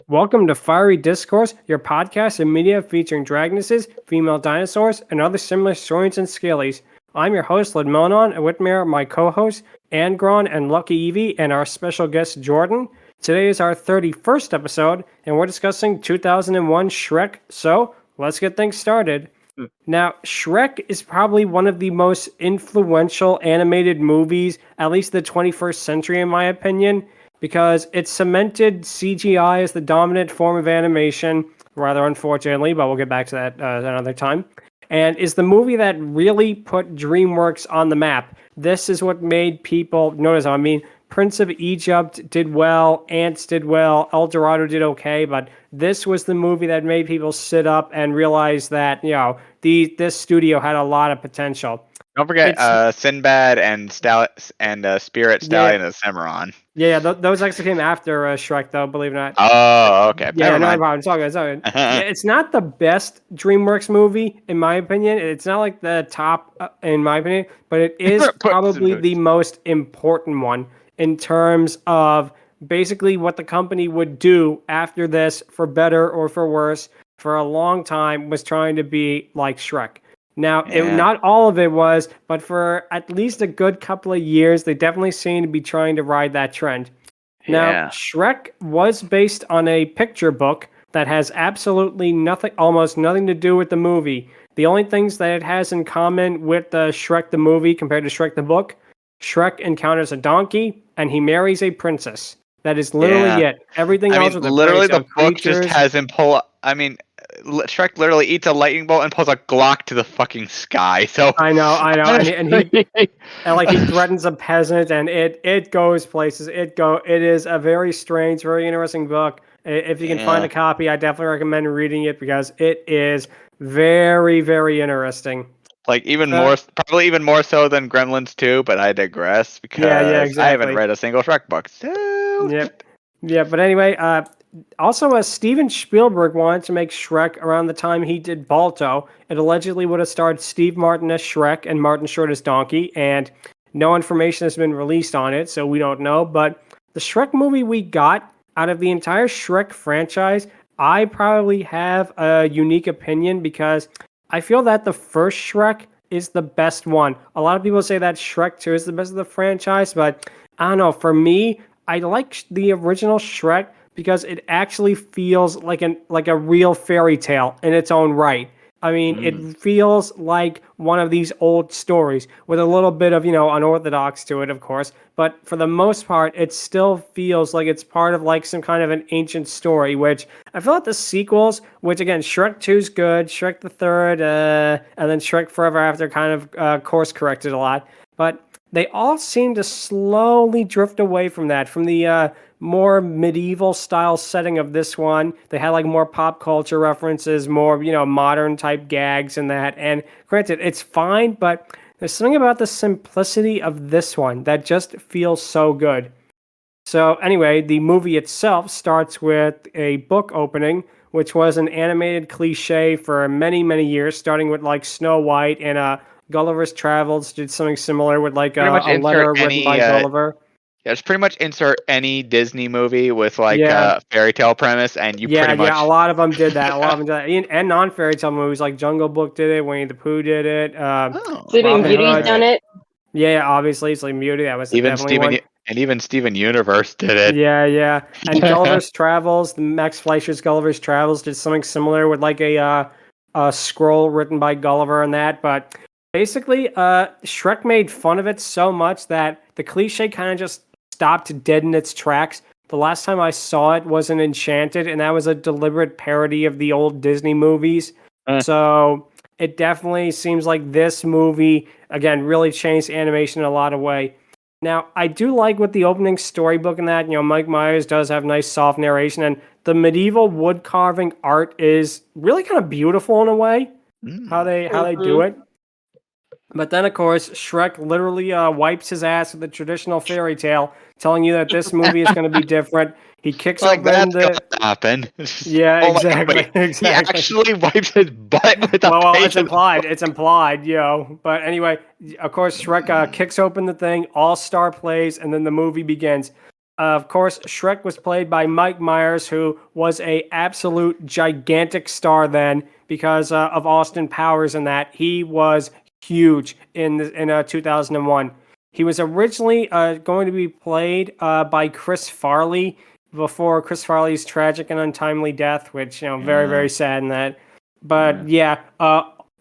Welcome to Fiery Discourse, your podcast and media featuring dragonesses, female dinosaurs, and other similar saurians and scalies. I'm your host, Ludmillanon, and with me are my co-hosts, Angron and LuckyEevee, and our special guest, Jordan. Today is our 31st episode, and we're discussing 2001 Shrek, so let's get things started. Now, Shrek is probably one of the most influential animated movies, at least the 21st century, in my opinion, because it cemented CGI as the dominant form of animation, rather unfortunately, but we'll get back to that another time, and is the movie that really put DreamWorks on the map. This is what made people notice. I mean, Prince of Egypt did well, Ants did well, El Dorado did okay, but this was the movie that made people sit up and realize that, this studio had a lot of potential. Don't forget Sinbad and Spirit, Stallion, and Cimarron. Yeah, those actually came after Shrek, though, believe it or not. Oh, okay. Yeah, no problem. It's all good. It's all good. Yeah, it's not the best DreamWorks movie, in my opinion. It's not like the top, in my opinion, but it is probably the most important one in terms of basically what the company would do after this, for better or for worse, for a long time, was trying to be like Shrek. Now, not all of it was, but for at least a good couple of years, they definitely seem to be trying to ride that trend. Now, Shrek was based on a picture book that has absolutely nothing, almost nothing to do with the movie. The only things that it has in common with Shrek the movie compared to Shrek the book, Shrek encounters a donkey and he marries a princess. That is literally it. Everything else with literally the book just has him pull. Shrek literally eats a lightning bolt and pulls a Glock to the fucking sky. So I know, and he threatens a peasant, and it goes places. It is a very strange, very interesting book. If you can find a copy, I definitely recommend reading it because it is very, very interesting. Like probably even more so than Gremlins 2, but I digress because exactly. I haven't read a single Shrek book. So yeah. But anyway, also, Steven Spielberg wanted to make Shrek around the time he did Balto. It allegedly would have starred Steve Martin as Shrek and Martin Short as Donkey, and no information has been released on it, so we don't know. But the Shrek movie we got out of the entire Shrek franchise, I probably have a unique opinion because I feel that the first Shrek is the best one. A lot of people say that Shrek 2 is the best of the franchise, but I don't know. For me, I like the original Shrek because it actually feels like a real fairy tale in its own right. I mean, it feels like one of these old stories with a little bit of, unorthodox to it, of course. But for the most part, it still feels like it's part of like some kind of an ancient story, which I feel like the sequels, which again, Shrek 2's good, Shrek the Third, and then Shrek Forever After kind of course corrected a lot. But they all seem to slowly drift away from that, from the more medieval style setting of this one. They had like more pop culture references, more, modern type gags and that. And granted, it's fine, but there's something about the simplicity of this one that just feels so good. So anyway, the movie itself starts with a book opening, which was an animated cliche for many, many years, starting with like Snow White and Gulliver's Travels did something similar with like a letter written by Gulliver. Yeah, just pretty much insert any Disney movie with like a fairy tale premise, and you pretty much. Yeah, a lot of them did that. And non-fairy tale movies like Jungle Book did it, Winnie the Pooh did it. Sleeping Beauty's done it. Yeah, obviously Sleeping Beauty. That was even definitely one. And even Steven Universe did it. Yeah. And Gulliver's Travels, Max Fleischer's Gulliver's Travels did something similar with like a scroll written by Gulliver and that, but. Basically, Shrek made fun of it so much that the cliche kind of just stopped dead in its tracks. The last time I saw it was in Enchanted, and that was a deliberate parody of the old Disney movies. So it definitely seems like this movie, again, really changed animation in a lot of ways. Now, I do like with the opening storybook and that, Mike Myers does have nice soft narration, and the medieval wood carving art is really kind of beautiful in a way, how they do it. But then, of course, Shrek literally wipes his ass with the traditional fairy tale, telling you that this movie is going to be different. He kicks like open that's gonna happen. Yeah, exactly. He actually wipes his butt with a well, it's implied. It's implied, But anyway, of course, Shrek kicks open the thing, all-star plays, and then the movie begins. Of course, Shrek was played by Mike Myers, who was a absolute gigantic star then because of Austin Powers and that. He was huge in 2001. He was originally going to be played by Chris Farley before Chris Farley's tragic and untimely death, which, very, very sad in that. But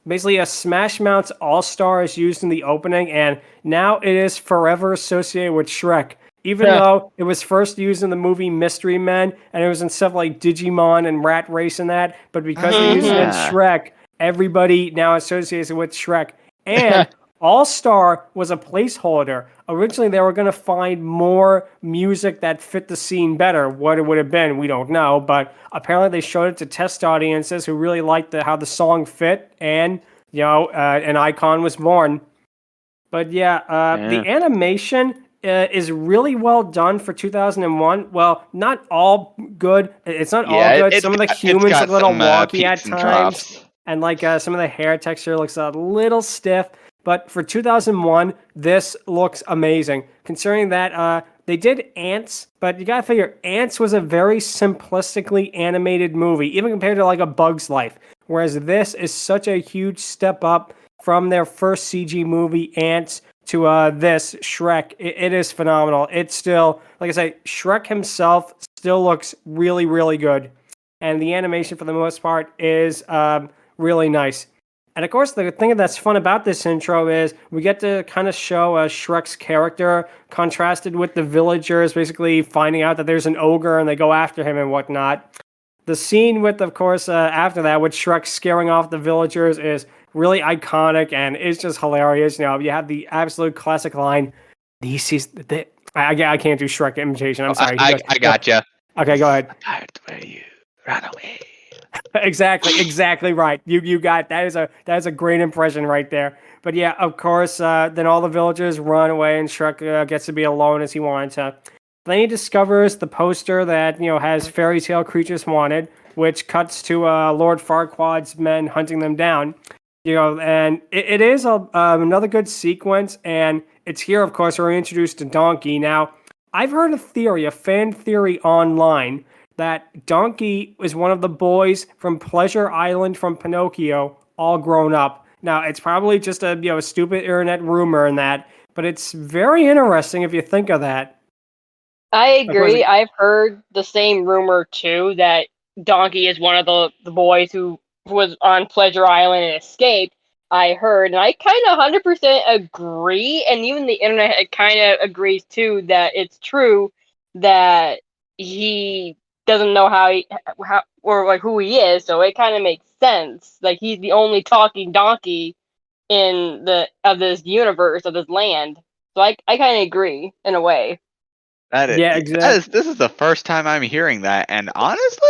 basically a Smash Mouth's All-Star is used in the opening, and now it is forever associated with Shrek. Even though it was first used in the movie Mystery Men, and it was in stuff like Digimon and Rat Race and that, but because they used it in Shrek, everybody now associates it with Shrek. And All-Star was a placeholder. Originally, they were going to find more music that fit the scene better. What it would have been, we don't know, but apparently they showed it to test audiences who really liked how the song fit, and, an icon was born. But the animation is really well done for 2001. Well, not all good. It's not all good. Some of the humans are a little wonky at times. And some of the hair texture looks a little stiff. But for 2001, this looks amazing. Considering that they did Ants, but you gotta figure Ants was a very simplistically animated movie, even compared to A Bug's Life. Whereas this is such a huge step up from their first CG movie, Ants, to this, Shrek. It is phenomenal. It's still, like I say, Shrek himself still looks really, really good. And the animation, for the most part, is really nice. And of course, the thing that's fun about this intro is we get to kind of show Shrek's character contrasted with the villagers, basically finding out that there's an ogre and they go after him and whatnot. The scene with, of course, after that, with Shrek scaring off the villagers is really iconic and it's just hilarious. You have the absolute classic line, I can't do Shrek imitation, I'm sorry. I gotcha. Okay, go ahead. Part where you run away. Exactly right. You got that is a great impression right there. But yeah, of course, then all the villagers run away and Shrek gets to be alone as he wanted to. Then he discovers the poster that has fairy tale creatures wanted, which cuts to Lord Farquaad's men hunting them down. And it is another good sequence, and it's here, of course, where we're introduced to Donkey. Now, I've heard a fan theory online, that Donkey is one of the boys from Pleasure Island from Pinocchio, all grown up. Now, it's probably just a stupid internet rumor and that, but it's very interesting if you think of that. I agree. I've heard the same rumor too, that Donkey is one of the boys who was on Pleasure Island and escaped. I heard, and I kind of 100% agree, and even the internet kind of agrees too, that it's true that he doesn't know who he is, so it kind of makes sense. He's the only talking donkey of this universe, of this land. So I kind of agree in a way. Exactly. This is the first time I'm hearing that, and honestly,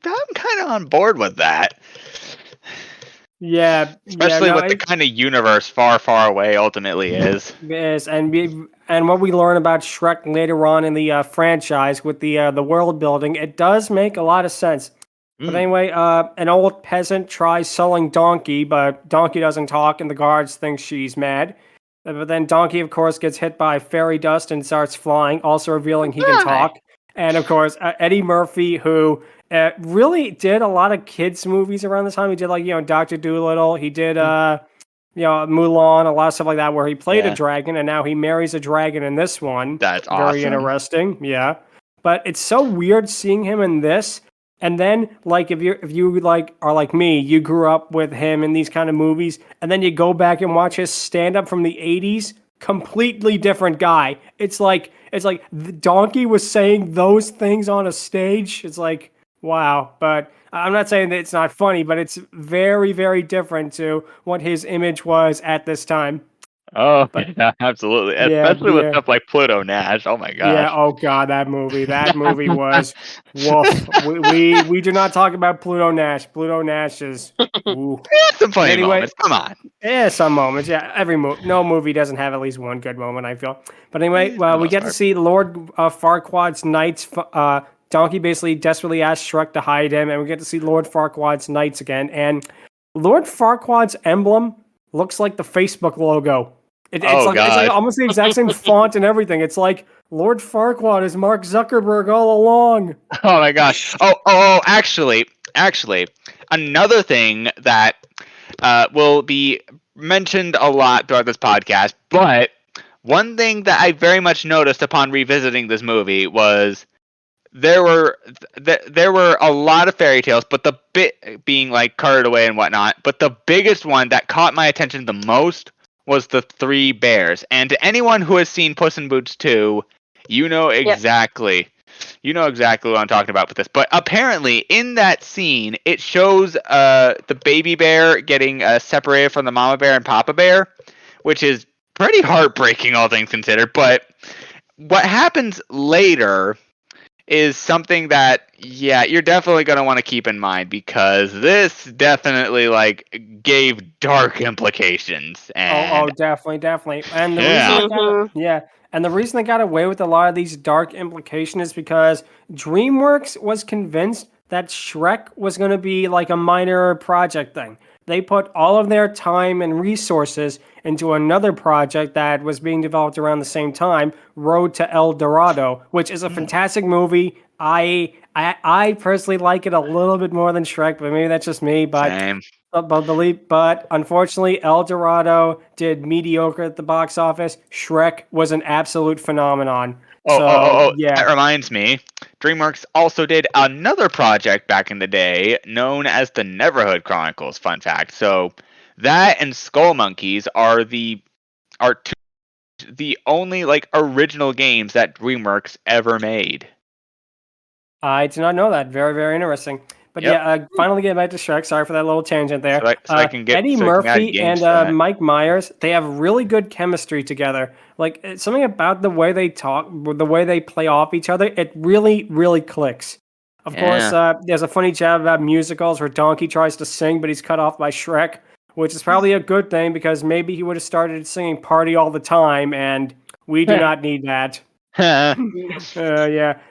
I'm kind of on board with that. Yeah, especially with the kind of universe far, far away ultimately is. Yes, and what we learn about Shrek later on in the franchise with the world building, it does make a lot of sense. But anyway, an old peasant tries selling Donkey, but Donkey doesn't talk, and the guards think she's mad. But then Donkey, of course, gets hit by fairy dust and starts flying, also revealing he can talk. And of course, Eddie Murphy, who really did a lot of kids' movies around this time. He did Dr. Dolittle. He did Mulan, a lot of stuff like that, where he played a dragon, and now he marries a dragon in this one. That's awesome. Very interesting, yeah. But it's so weird seeing him in this. And then, if you are like me, you grew up with him in these kind of movies, and then you go back and watch his stand-up from the 80s, completely different guy. It's like the Donkey was saying those things on a stage. It's like, wow. But I'm not saying that it's not funny, but it's very, very different to what his image was at this time. Oh, yeah, absolutely. Especially with stuff like Pluto Nash. Oh my gosh. Yeah, oh god, that movie was woof. We do not talk about Pluto Nash. Pluto Nash is some funny moments. Come on. Yeah, some moments. Yeah, no movie doesn't have at least one good moment, I feel. But anyway, we get to see Lord Farquaad's knights. Donkey basically desperately asks Shrek to hide him, and we get to see Lord Farquaad's knights again. And Lord Farquaad's emblem looks like the Facebook logo. It's Oh, like it's like God. almost the exact same font and everything. It's like Lord Farquaad is Mark Zuckerberg all along. Oh my gosh. Oh, actually, another thing that will be mentioned a lot throughout this podcast, but one thing that I very much noticed upon revisiting this movie was there were a lot of fairy tales, but the bit being like carted away and whatnot. But the biggest one that caught my attention the most was the three bears. And to anyone who has seen Puss in Boots 2, you know exactly. You know exactly what I'm talking about with this. But apparently, in that scene, it shows the baby bear getting separated from the mama bear and papa bear, which is pretty heartbreaking, all things considered. But what happens later is something that, yeah, you're definitely going to want to keep in mind, because this definitely gave dark implications. And Definitely. And the reason yeah. the reason they got away with a lot of these dark implications is because DreamWorks was convinced that Shrek was going to be like a minor project thing. They put all of their time and resources into another project that was being developed around the same time, Road to El Dorado, which is a fantastic movie. I personally like it a little bit more than Shrek, but maybe that's just me. Same. But unfortunately, El Dorado did mediocre at the box office. Shrek was an absolute phenomenon. Yeah. That reminds me. DreamWorks also did another project back in the day known as the Neverhood Chronicles. Fun fact. So that and Skull Monkeys are the only original games that DreamWorks ever made. I did not know that. Very, very interesting. But finally getting back to Shrek. Sorry for that little tangent there. So I can get Eddie Murphy and Mike Myers, they have really good chemistry together. Like, something about the way they talk, the way they play off each other, it really, really clicks. Of course, there's a funny jab about musicals where Donkey tries to sing, but he's cut off by Shrek, which is probably a good thing, because maybe he would have started singing Party All the Time, and we do not need that.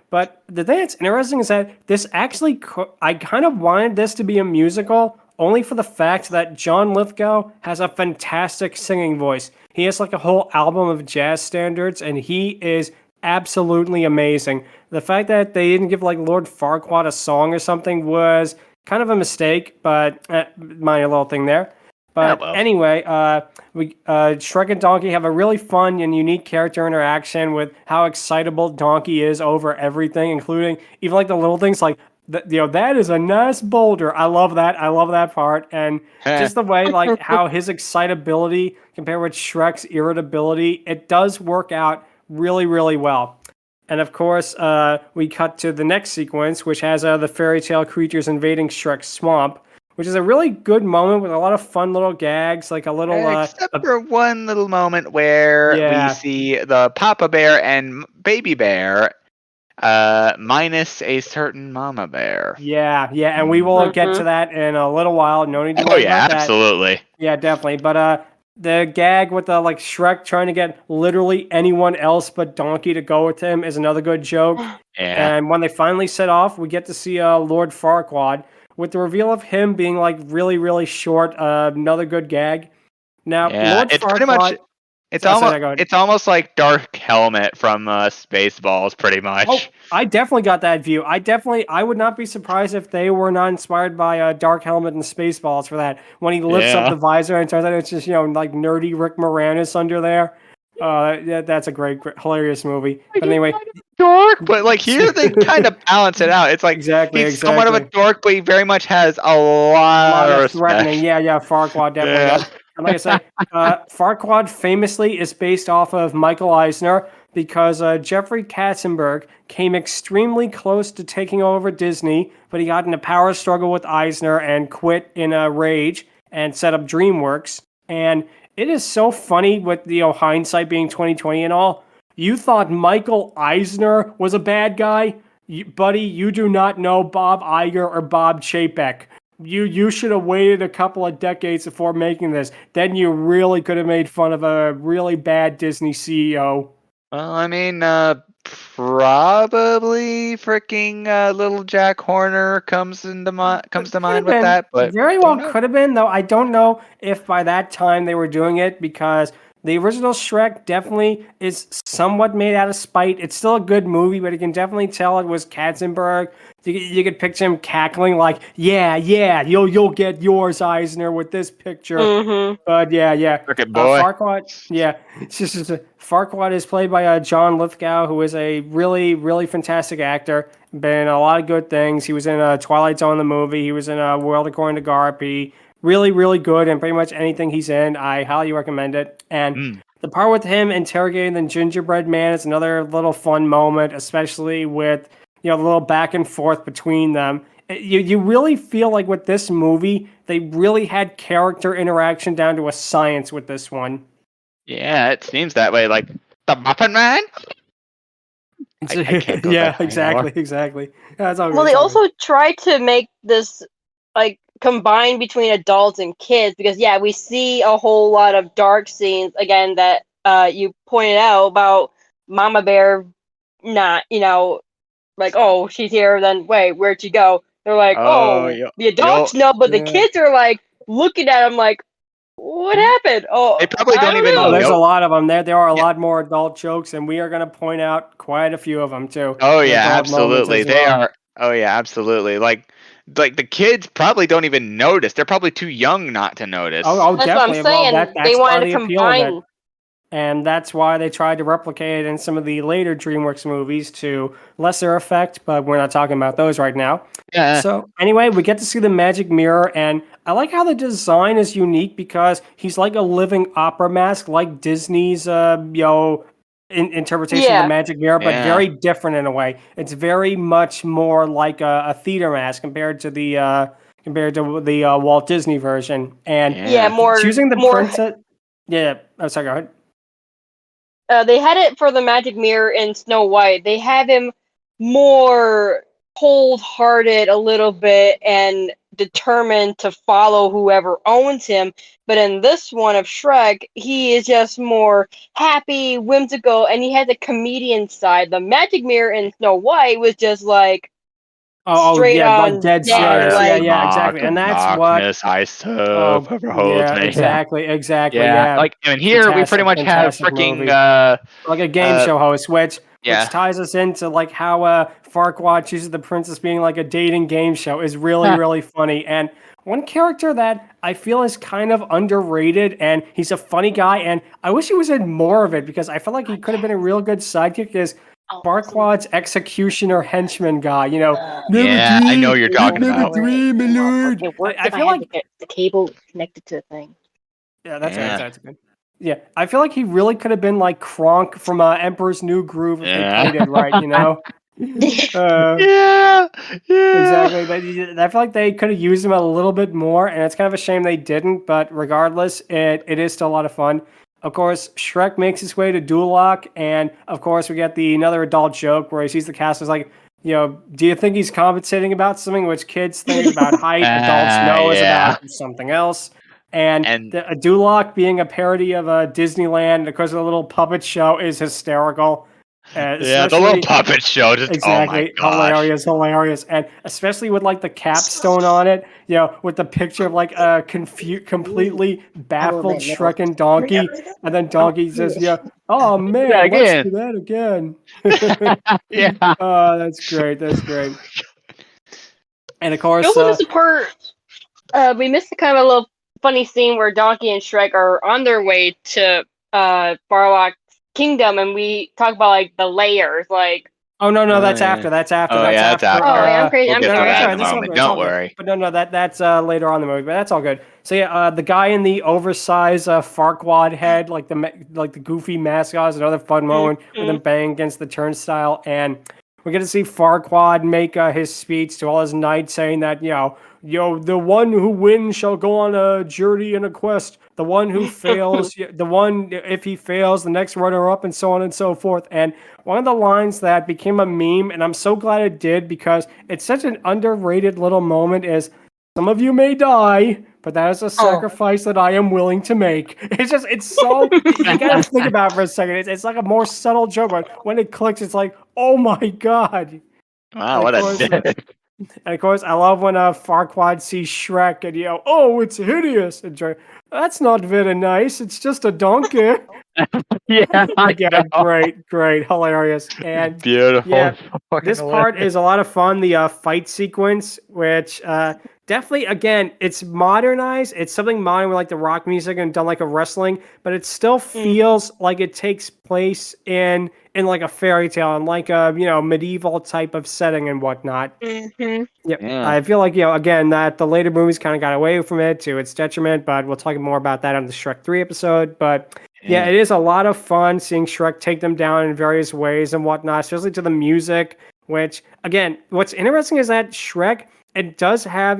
But the thing that's interesting is that this actually, I kind of wanted this to be a musical, only for the fact that John Lithgow has a fantastic singing voice. He has a whole album of jazz standards, and he is absolutely amazing. The fact that they didn't give Lord Farquaad a song or something was kind of a mistake, but minor little thing there. But anyway, Shrek and Donkey have a really fun and unique character interaction with how excitable Donkey is over everything, including even the little things that is a nice boulder. I love that. I love that part. And just the way how his excitability compared with Shrek's irritability, it does work out really, really well. And of course, we cut to the next sequence, which has the fairy tale creatures invading Shrek's swamp, which is a really good moment with a lot of fun little gags, like a little... except for one little moment where we see the Papa Bear and Baby Bear minus a certain Mama Bear. Yeah, and we will get to that in a little while. No need to worry about that. Absolutely. Yeah, definitely. But the gag with the Shrek trying to get literally anyone else but Donkey to go with him is another good joke. Yeah. And when they finally set off, we get to see Lord Farquaad, with the reveal of him being really, really short. Another good gag. Now, Lord it's Farquaad, pretty much it's almost like Dark Helmet from Spaceballs, pretty much. Oh, I definitely got that view. I would not be surprised if they were not inspired by Dark Helmet and Spaceballs for that. When he lifts up the visor and turns out it's just nerdy Rick Moranis under there. That's a great, hilarious movie. But anyway, dork, but here they kind of balance it out. It's he's somewhat of a dork, but he very much has a lot of threatening. Yeah, Farquaad definitely does. And like I said, Farquaad famously is based off of Michael Eisner, because Jeffrey Katzenberg came extremely close to taking over Disney, but he got in a power struggle with Eisner and quit in a rage and set up DreamWorks. And it is so funny with hindsight being 2020 and all. You thought Michael Eisner was a bad guy? Buddy, you do not know Bob Iger or Bob Chapek. You should have waited a couple of decades before making this. Then you really could have made fun of a really bad Disney CEO. Well, I mean, probably freaking little Jack Horner comes to mind with that. But very well could have been, though. I don't know if by that time they were doing it because the original Shrek definitely is somewhat made out of spite. It's still a good movie, but you can definitely tell it was Katzenberg. You could picture him cackling like, "Yeah, you'll get yours, Eisner, with this picture." Mm-hmm. But yeah. Cricket boy. Farquaad, yeah. It's just Farquaad is played by John Lithgow, who is a really, really fantastic actor. Been in a lot of good things. He was in Twilight Zone, the movie. He was in World According to Garp. Really, really good, and pretty much anything he's in, I highly recommend it. And the part with him interrogating the gingerbread man is another little fun moment, especially with the little back and forth between them. You really feel like with this movie, they really had character interaction down to a science with this one. Yeah, it seems that way. Like the Muffin Man. I can't go Yeah, there anymore. exactly. That's all Well, good, they it's all also tried to make this like combine between adults and kids because we see a whole lot of dark scenes again that you pointed out about Mama Bear not, like, oh, she's here, then wait, where'd she go? They're like, Oh, oh, the adults know, but the Yeah. kids are like looking at them like, what happened? Oh, They probably I don't even Oh, know. there's a lot of them. There are a Yeah. lot more adult jokes, and we are going to point out quite a few of them too. Oh The yeah, adult moments absolutely. as They well. are. Oh yeah, absolutely. Like the kids probably don't even notice. They're probably too young not to notice. Oh, that's definitely. what I'm saying. Well, They that's why wanted the to appeal of it. combine. And that's why they tried to replicate it in some of the later DreamWorks movies to lesser effect, but we're not talking about those right now. Yeah. So anyway, we get to see the magic mirror, and I like how the design is unique because he's like a living opera mask, like Disney's interpretation of the magic mirror, but very different in a way. It's very much more like a theater mask compared to the Walt Disney version. And more choosing the more. princess. Yeah, oh, sorry, go ahead. They had it for the magic mirror in Snow White. They have him more cold-hearted a little bit and determined to follow whoever owns him. But in this one of Shrek, he is just more happy, whimsical, and he has a comedian side. The magic mirror in Snow White was just like straight on like dead dead, serious. like, Yeah, exactly. And that's what. I serve overholds me. Exactly. Yeah, like and here we pretty much have freaking like a game show host, which yeah. ties us into like how Farquaad chooses the princess being like a dating game show is really really funny. And one character that I feel is kind of underrated, and he's a funny guy, and I wish he was in more of it because I feel like he could have been a real good sidekick. Is Farquaad's executioner henchman guy, Yeah, I know you're talking about. Dream, my lord. I feel like the cable connected to the thing. Yeah, that's good. Yeah, I feel like he really could have been like Kronk from Emperor's New Groove if they played it right, Yeah. Exactly. I feel like they could have used him a little bit more, and it's kind of a shame they didn't. But regardless, it is still a lot of fun. Of course, Shrek makes his way to Duloc, and of course, we get another adult joke where he sees the cast is like, do you think he's compensating about something which kids think about height, adults know is about something else? And a Duloc being a parody of Disneyland, and of course, the little puppet show is hysterical. Yeah, the little puppet show, just exactly, oh my gosh. hilarious, and especially with like the capstone on it, with the picture of like a completely baffled Shrek and Donkey, and then Donkey says, "Oh man, let's do that again." Yeah. Oh, that's great. And of course, also missed the part. We missed kind of a little funny scene where Donkey and Shrek are on their way to Barlock Kingdom, and we talk about like the layers, like. Oh no, that's after. That's after. Oh, that's after. Oh, yeah, I'm crazy. We'll get to that in a moment. Don't worry. But no, that's later on in the movie. But that's all good. So yeah, the guy in the oversized Farquaad head, like the goofy mascot, is another fun moment with him banging against the turnstile, and we get to see Farquaad make his speech to all his knights, saying that the one who wins shall go on a journey and a quest. The one who fails, if he fails, the next runner-up, and so on and so forth. And one of the lines that became a meme, and I'm so glad it did because it's such an underrated little moment, is, "Some of you may die, but that is a sacrifice that I am willing to make." It's so, you gotta think about it for a second. It's like a more subtle joke, but when it clicks, it's like, oh my god. Wow, what a dick. And of course, I love when Farquaad sees Shrek and oh, it's hideous. And Shrek, that's not very nice. It's just a donkey. Yeah, I Again, know. great, hilarious. And Beautiful. yeah, Fucking this part hilarious. is a lot of fun. The fight sequence, which definitely, again, it's modernized. It's something modern with like the rock music and done like a wrestling, but it still feels like it takes place in like a fairy tale and like a medieval type of setting and whatnot. Mm-hmm. Yep. Yeah. I feel like, again, that the later movies kind of got away from it to its detriment, but we'll talk more about that on the Shrek 3 episode. But yeah, it is a lot of fun seeing Shrek take them down in various ways and whatnot, especially to the music, which, again, what's interesting is that Shrek, it does have,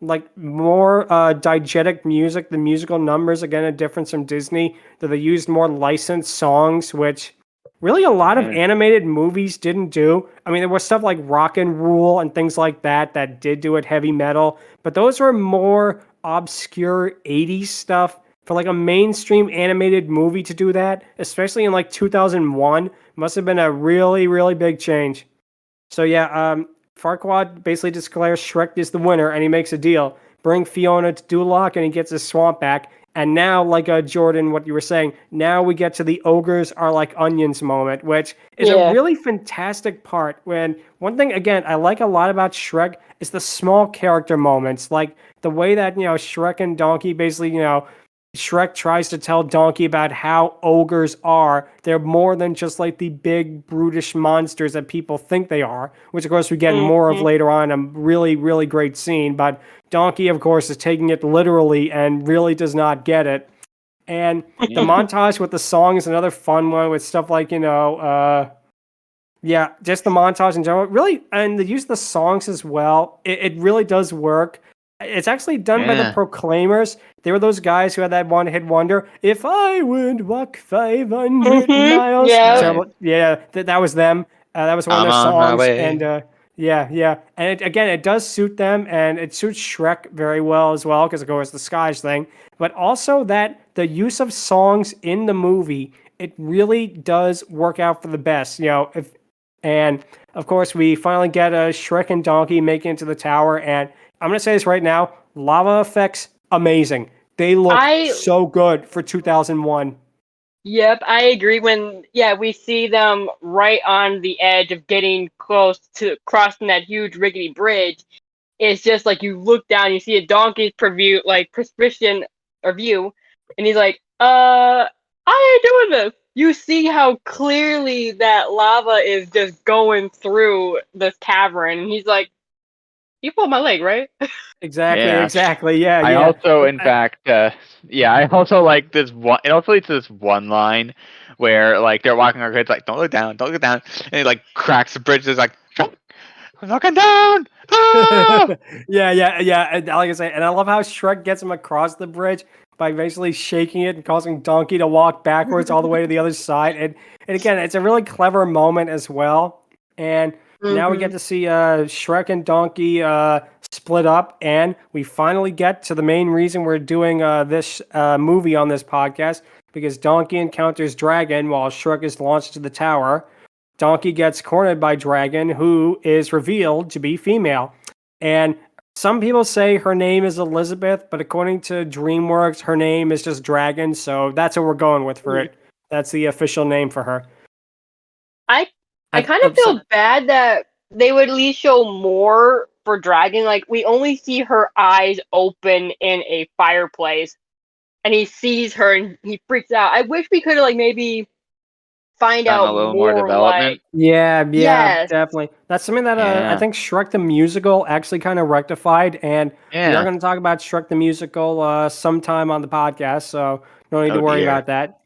like more diegetic music. The musical numbers, again, a difference from Disney, that they used more licensed songs, which really a lot of animated movies didn't do. I mean, there was stuff like Rock and Rule and things like that that did do it heavy metal, but those were more obscure 80s stuff. For like a mainstream animated movie to do that, especially in like 2001, must have been a really, really big change. So yeah, Farquaad basically declares Shrek is the winner, and he makes a deal: bring Fiona to Duloc, and he gets his swamp back. And now, like Jordan, what you were saying, now we get to the ogres are like onions moment, which is a really fantastic part. When one thing again I like a lot about Shrek is the small character moments, like the way that Shrek and Donkey basically Shrek tries to tell Donkey about how ogres are. They're more than just like the big brutish monsters that people think they are, which of course we get more of later on. A really, really great scene. But Donkey, of course, is taking it literally and really does not get it. And the montage with the song is another fun one with stuff like, just the montage in general. Really, and the use of the songs as well, it really does work. It's actually done by the Proclaimers. They were those guys who had that one-hit wonder. If I would walk 500 miles. Yeah. That was them. That was one of their I'm on my songs. way. And And it does suit them, and it suits Shrek very well as well, because of course the skies thing. But also that the use of songs in the movie, it really does work out for the best. And of course we finally get Shrek and Donkey making it to the tower, and I'm going to say this right now, lava effects, amazing. They look so good for 2001. Yep, I agree. When we see them right on the edge of getting close to crossing that huge rickety bridge, it's just like you look down, you see a donkey's view, and he's like, I ain't doing this. You see how clearly that lava is just going through this cavern, and he's like, you pulled my leg, right? Exactly. Yeah, I also, in fact, I also like this one. It also leads to this one line where, like, they're walking our kids, like, don't look down, and he like cracks the bridge. It's like, I'm looking down. Ah! yeah. And like I say, and I love how Shrek gets him across the bridge by basically shaking it and causing Donkey to walk backwards all the way to the other side. And again, it's a really clever moment as well. And now we get to see Shrek and Donkey split up, and we finally get to the main reason we're doing this movie on this podcast, because Donkey encounters Dragon while Shrek is launched to the tower. Donkey gets cornered by Dragon, who is revealed to be female. And some people say her name is Elizabeth, but according to DreamWorks, her name is just Dragon, so that's what we're going with for it. That's the official name for her. I kind of feel bad that they would at least show more for Dragon. Like, we only see her eyes open in a fireplace, and he sees her and he freaks out. I wish we could have, like, maybe find out a little more development. Yes. Definitely. That's something that I think Shrek the Musical actually kind of rectified, and we are going to talk about Shrek the Musical sometime on the podcast, so no need to worry about that.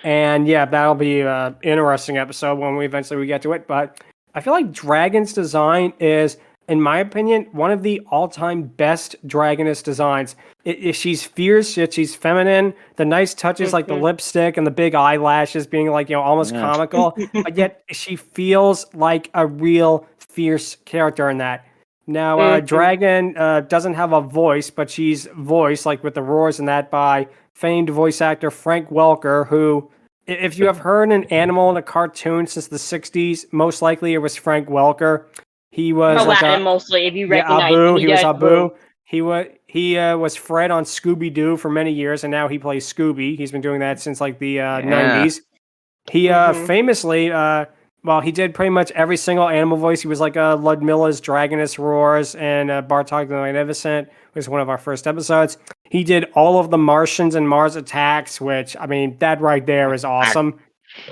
And that'll be an interesting episode when we eventually get to it. But I feel like Dragon's design is, in my opinion, one of the all-time best Dragoness designs. She's fierce, yet she's feminine. The nice touches like the lipstick and the big eyelashes being like, almost comical. But yet she feels like a real fierce character in that. Now, Dragon doesn't have a voice, but she's voiced, like with the roars and that, by famed voice actor Frank Welker, who, if you have heard an animal in a cartoon since the 60s, most likely it was Frank Welker. He was Aladdin mostly, if you yeah, recognize Abu. him. He was does Abu. He was Fred on Scooby Doo for many years, and now he plays Scooby. He's been doing that since like the Yeah. 90s. He famously, well, he did pretty much every single animal voice. He was like Ludmilla's Dragoness Roars and Bartok the Magnificent was one of our first episodes. He did all of the Martians and Mars Attacks, which, I mean, that right there is awesome.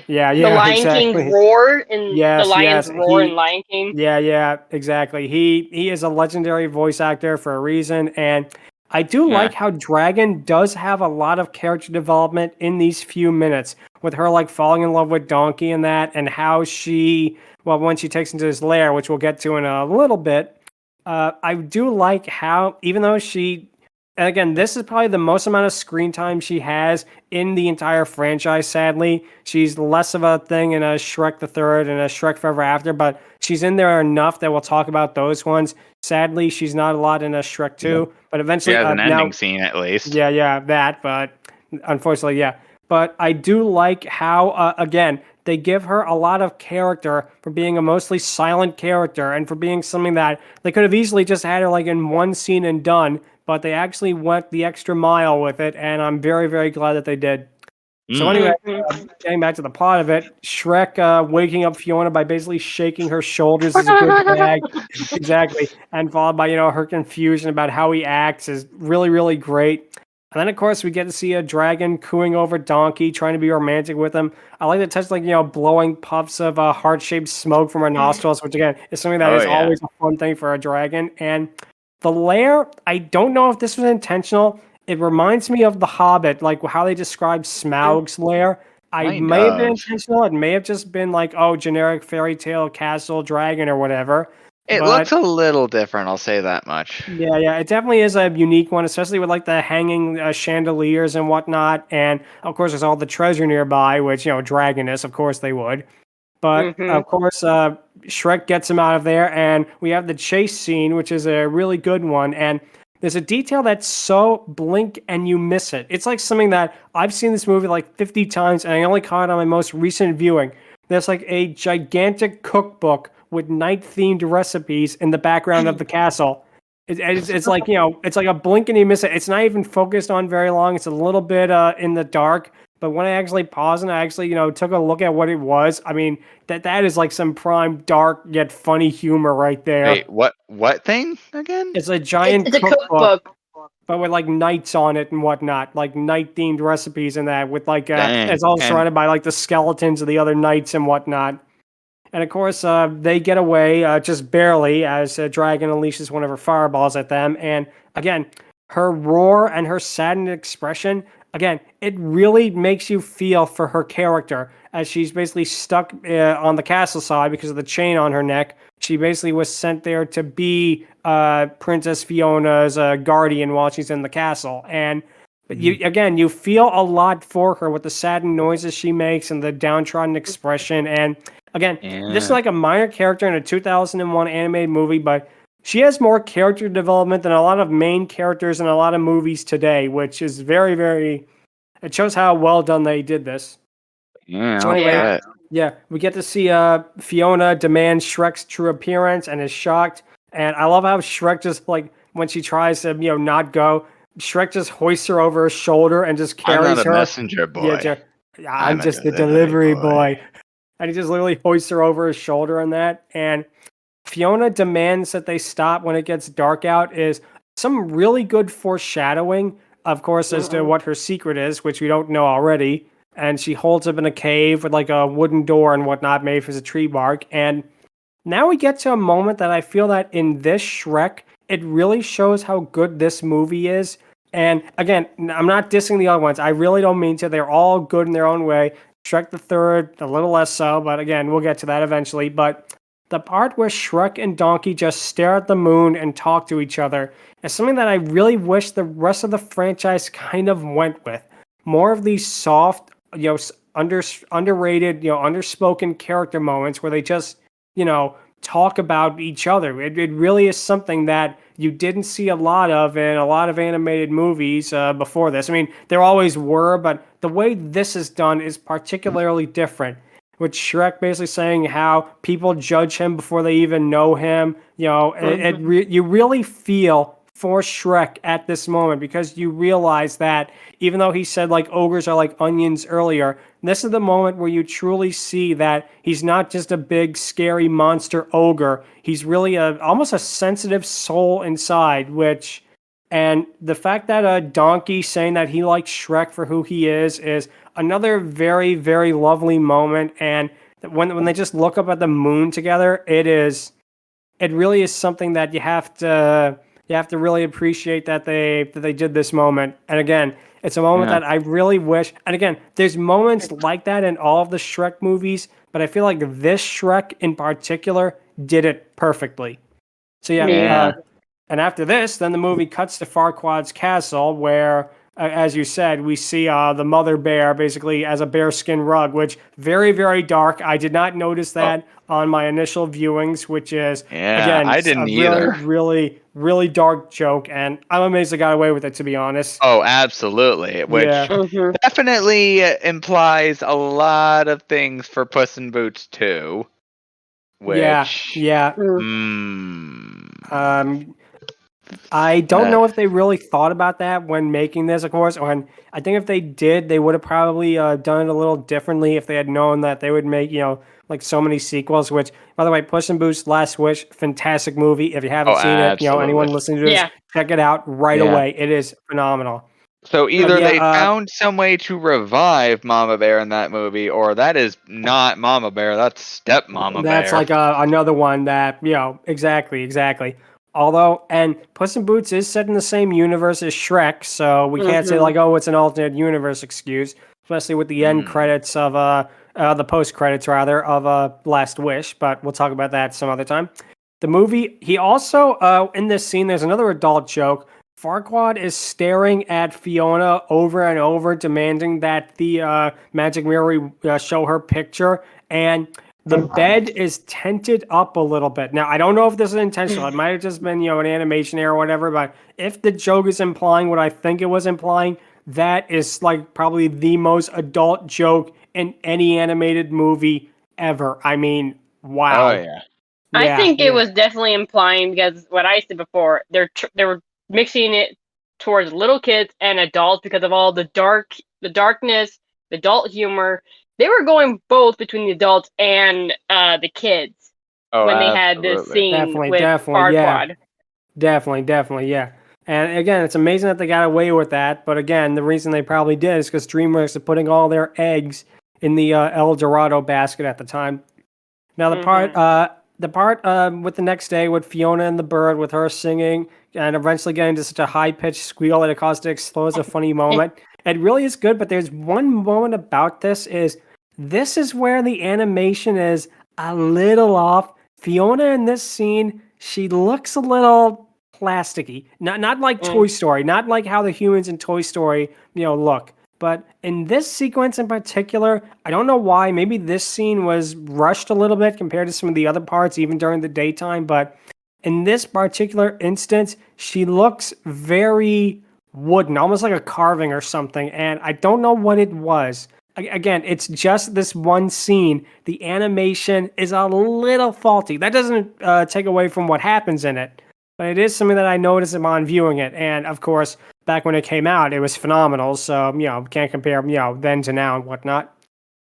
Yeah, The yeah, Lion exactly. King's roar and Yes, the lion's yes, roar in Lion King. yeah, exactly. He is a legendary voice actor for a reason, and I do Yeah. like how Dragon does have a lot of character development in these few minutes, with her like falling in love with Donkey and that, and how she, well, when she takes into his lair, which we'll get to in a little bit, I do like how, even though she, and again, this is probably the most amount of screen time she has in the entire franchise, sadly. She's less of a thing in a Shrek the Third and a Shrek Forever After, but she's in there enough that we'll talk about those ones. Sadly, she's not a lot in a Shrek 2, but She eventually... has an now, ending scene at least. yeah, that, but unfortunately, yeah. But I do like how, again, they give her a lot of character for being a mostly silent character and for being something that they could have easily just had her like in one scene and done, but they actually went the extra mile with it, and I'm very, very glad that they did. So anyway, getting back to the plot of it, Shrek waking up Fiona by basically shaking her shoulders is a good gag. Exactly. And followed by, her confusion about how he acts is really, really great. And then, of course, we get to see a dragon cooing over Donkey, trying to be romantic with him. I like the touch, like, blowing puffs of heart-shaped smoke from her nostrils, which, again, is something that is always a fun thing for a dragon. And the lair, I don't know if this was intentional. It reminds me of The Hobbit, like how they describe Smaug's lair. It may have been intentional. It may have just been like, generic fairy tale castle dragon or whatever. It looks a little different, I'll say that much. Yeah, it definitely is a unique one, especially with like the hanging chandeliers and whatnot. And of course, there's all the treasure nearby, which, Dragoness, of course they would. But of course, Shrek gets him out of there, and we have the chase scene, which is a really good one. And there's a detail that's so blink and you miss it. It's like something that I've seen this movie like 50 times, and I only caught it on my most recent viewing. There's like a gigantic cookbook with night-themed recipes in the background of the castle. It's like, it's like a blink and you miss it. It's not even focused on very long. It's a little bit in the dark. But when I actually paused and I actually, took a look at what it was, I mean, that is like some prime dark yet funny humor right there. Wait, what thing again? It's a giant It's a cookbook. But with like knights on it and whatnot, like night-themed recipes and that, with like, it's all surrounded by like the skeletons of the other knights and whatnot. And of course, they get away just barely as Dragon unleashes one of her fireballs at them. And again, her roar and her saddened expression, again, it really makes you feel for her character as she's basically stuck on the castle side because of the chain on her neck. She basically was sent there to be Princess Fiona's guardian while she's in the castle. And you feel a lot for her with the saddened noises she makes and the downtrodden expression. And again, this is like a minor character in a 2001 animated movie, but she has more character development than a lot of main characters in a lot of movies today, which is very, very... It shows how well done they did this. Yeah, so anyway, we get to see Fiona demand Shrek's true appearance and is shocked. And I love how Shrek just, like, when she tries to, not go, Shrek just hoists her over his shoulder and just carries her. I'm not a messenger boy. Yeah, I'm just the delivery boy. And he just literally hoists her over his shoulder and that. And Fiona demands that they stop when it gets dark out is some really good foreshadowing, of course, as to what her secret is, which we don't know already. And she holds up in a cave with like a wooden door and whatnot made from a tree bark. And now we get to a moment that I feel that in this Shrek, it really shows how good this movie is. And again, I'm not dissing the other ones. I really don't mean to. They're all good in their own way. Shrek the Third, a little less so, but again, we'll get to that eventually. But the part where Shrek and Donkey just stare at the moon and talk to each other is something that I really wish the rest of the franchise kind of went with. More of these soft, underrated, underspoken character moments where they just, talk about each other. It really is something that you didn't see a lot of in a lot of animated movies before this. I mean, there always were, but the way this is done is particularly different. with Shrek basically saying how people judge him before they even know him. You really feel for Shrek at this moment because you realize that even though he said like ogres are like onions earlier, this is the moment where you truly see that he's not just a big scary monster ogre. He's really almost a sensitive soul inside, and the fact that Donkey saying that he likes Shrek for who he is another very, very lovely moment. And when they just look up at the moon together, it really is something that you have to really appreciate that they did this moment. And again, it's a moment that I really wish. And again, there's moments like that in all of the Shrek movies, but I feel like this Shrek in particular did it perfectly. So and after this, then the movie cuts to Farquaad's castle, where, as you said, we see the mother bear basically as a bearskin rug, which very, very dark. I did not notice that on my initial viewings, which is, again, I didn't really, either. really, really dark joke, and I'm amazed they got away with it, to be honest. Oh, absolutely. Which definitely implies a lot of things for Puss in Boots 2. Which, I don't know if they really thought about that when making this, of course. Or I think if they did, they would have probably done it a little differently if they had known that they would make, like so many sequels. Which, by the way, Puss in Boots: Last Wish, fantastic movie. If you haven't seen it, anyone listening to this, check it out right away. It is phenomenal. So either they found some way to revive Mama Bear in that movie, or that is not Mama Bear, that's Step Mama Bear. That's like another one that, exactly. Although, and Puss in Boots is set in the same universe as Shrek, so we can't say like, oh, it's an alternate universe excuse, especially with the end credits of, the post credits rather, of Last Wish, but we'll talk about that some other time. The movie, he also, in this scene, there's another adult joke. Farquaad is staring at Fiona over and over, demanding that the magic mirror show her picture, and the bed is tented up a little bit. Now, I don't know if this is intentional. It might have just been, an animation error or whatever, but if the joke is implying what I think it was implying, that is like probably the most adult joke in any animated movie ever. I mean, wow. Oh, yeah. I think it was definitely implying, because what I said before, they were mixing it towards little kids and adults because of all the darkness, the adult humor. They were going both between the adults and the kids when they had this scene with Farquaad. Definitely, yeah. And again, it's amazing that they got away with that. But again, the reason they probably did is because DreamWorks are putting all their eggs in the El Dorado basket at the time. Now, the part with the next day with Fiona and the bird, with her singing and eventually getting to such a high-pitched squeal that it caused it to explode, is a funny moment. It really is good, but there's one moment about this is where the animation is a little off. Fiona in this scene, she looks a little plasticky. Not like Toy Story, not like how the humans in Toy Story, look. But in this sequence in particular, I don't know why. Maybe this scene was rushed a little bit compared to some of the other parts, even during the daytime. But in this particular instance, she looks very wooden, almost like a carving or something. And I don't know what it was. Again, it's just this one scene. The animation is a little faulty. That doesn't take away from what happens in it. But it is something that I noticed upon viewing it. And, of course, back when it came out, it was phenomenal. So, can't compare, then to now and whatnot.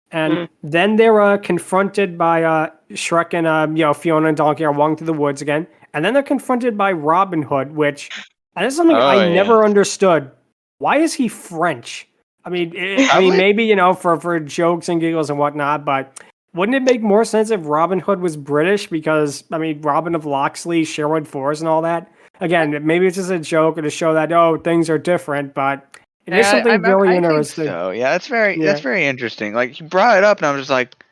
And then they're confronted by Shrek and, Fiona and Donkey are walking through the woods again. And then they're confronted by Robin Hood, which, and this is something I never understood. Why is he French? I mean, maybe, for jokes and giggles and whatnot, but wouldn't it make more sense if Robin Hood was British? Because, Robin of Locksley, Sherwood Forest and all that. Again, maybe it's just a joke or to show that, things are different, but it is something very interesting. So, yeah, that's very interesting. Like, you brought it up and I was just like,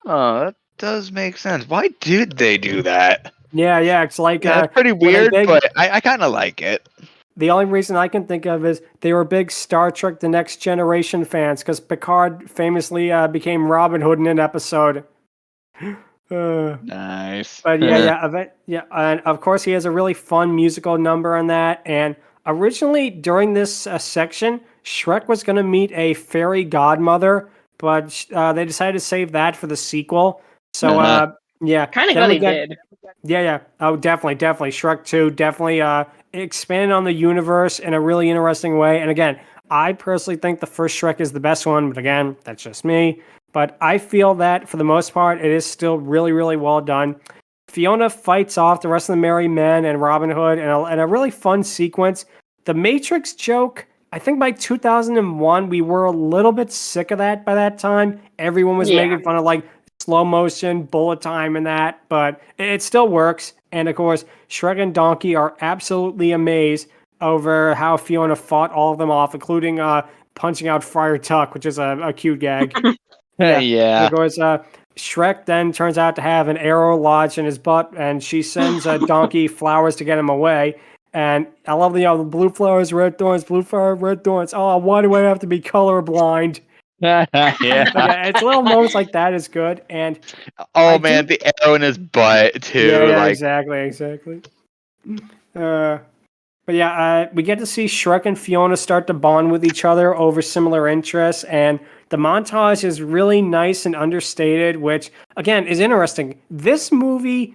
oh, that does make sense. Why did they do that? Yeah, it's like... it's pretty weird, but I kind of like it. The only reason I can think of is they were big Star Trek The Next Generation fans, because Picard famously became Robin Hood in an episode. Nice. But and of course he has a really fun musical number on that. And originally during this section, Shrek was going to meet a fairy godmother, but they decided to save that for the sequel. So, yeah. Kind of Then glad we they get- did. Yeah. Oh, definitely. Shrek 2 definitely expanded on the universe in a really interesting way. And again, I personally think the first Shrek is the best one, but again, that's just me. But I feel that for the most part, it is still really, really well done. Fiona fights off the rest of the Merry Men and Robin Hood in a really fun sequence. The Matrix joke, I think by 2001, we were a little bit sick of that by that time. Everyone was Yeah. making fun of like slow motion, bullet time, and that, but it still works. And of course, Shrek and Donkey are absolutely amazed over how Fiona fought all of them off, including punching out Friar Tuck, which is a cute gag. Yeah. And of course, Shrek then turns out to have an arrow lodged in his butt, and she sends Donkey flowers to get him away. And I love the blue flowers, red thorns, blue flower, red thorns. Oh, why do I have to be colorblind? Yeah. It's little moments like that is good. And Oh man, the arrow in his butt too. yeah, like exactly. But yeah, we get to see Shrek and Fiona start to bond with each other over similar interests, and the montage is really nice and understated, which again is interesting. This movie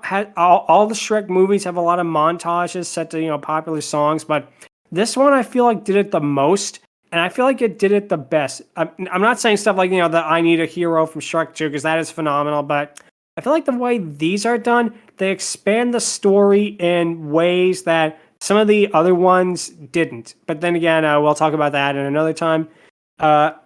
had all the Shrek movies have a lot of montages set to popular songs, but this one I feel like did it the most, and I feel like it did it the best. I'm not saying stuff like the I Need a Hero from Shrek 2 because that is phenomenal, but I feel like the way these are done, they expand the story in ways that some of the other ones didn't. But then again, we'll talk about that in another time.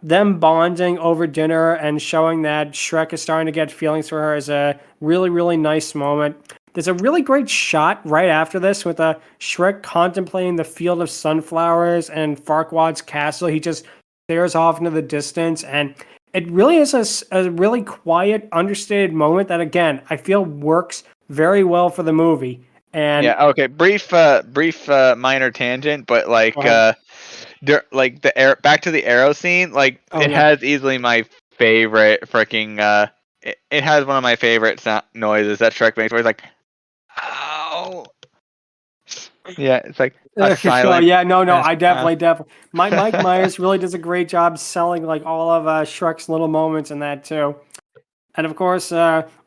Them bonding over dinner and showing that Shrek is starting to get feelings for her is a really, really nice moment. There's a really great shot right after this with Shrek contemplating the field of sunflowers and Farquaad's castle. He just stares off into the distance, and it really is a really quiet, understated moment that, again, I feel works very well for the movie. And yeah, okay. Brief minor tangent, but like back to the arrow scene, like has easily my favorite freaking it has one of my favorite noises that Shrek makes, where he's like, "Ow." Yeah, it's like a silent. I definitely. Mike Myers really does a great job selling like all of Shrek's little moments in that too. And of course,